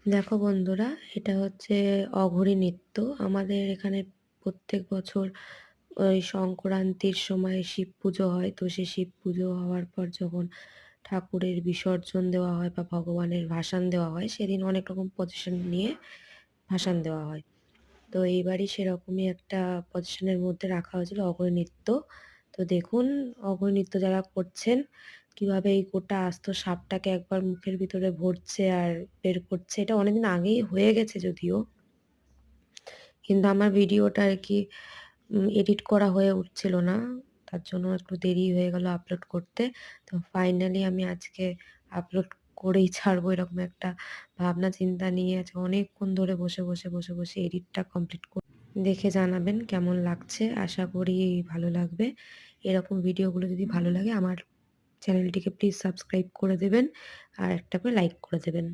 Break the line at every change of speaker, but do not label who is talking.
দেখো বন্ধুরা, এটা হচ্ছে অঘোরী নৃত্য। আমাদের এখানে প্রত্যেক বছর ওই সংক্রান্তির সময় শিব পুজো হয়। তো সেই শিব পুজো হওয়ার পর যখন ঠাকুরের বিসর্জন দেওয়া হয় বা ভগবানের ভাসান দেওয়া হয়, সেদিন অনেক রকম পজিশন নিয়ে ভাসান দেওয়া হয়। তো এইবারই সেরকমই একটা পজিশনের মধ্যে রাখা হয়েছিল অঘোরী নৃত্য। তো দেখুন, অঘোরী নৃত্য যারা করছেন কিভাবে এই গোটা আস্ত সাপটাকে একবার মুখের ভিতরে ভরছে আর বের করছে। এটা অনেকদিন আগেই হয়ে গেছে যদিও, কিন্তু আমার ভিডিওটা আর কি এডিট করা হয়ে উঠছিল না, তার জন্য একটু দেরি হয়ে গেল আপলোড করতে। তো ফাইনালি আমি আজকে আপলোড করেই ছাড়বো, এরকম একটা ভাবনা চিন্তা নিয়ে আজকে অনেকক্ষণ ধরে বসে এডিটটা কমপ্লিট করে দেখে জানাবেন কেমন লাগছে। আশা করি ভালো লাগবে। এরকম ভিডিওগুলো যদি ভালো লাগে আমার চ্যানেলটিকে প্লিজ সাবস্ক্রাইব করে দেবেন আর একটা করে লাইক করে দেবেন।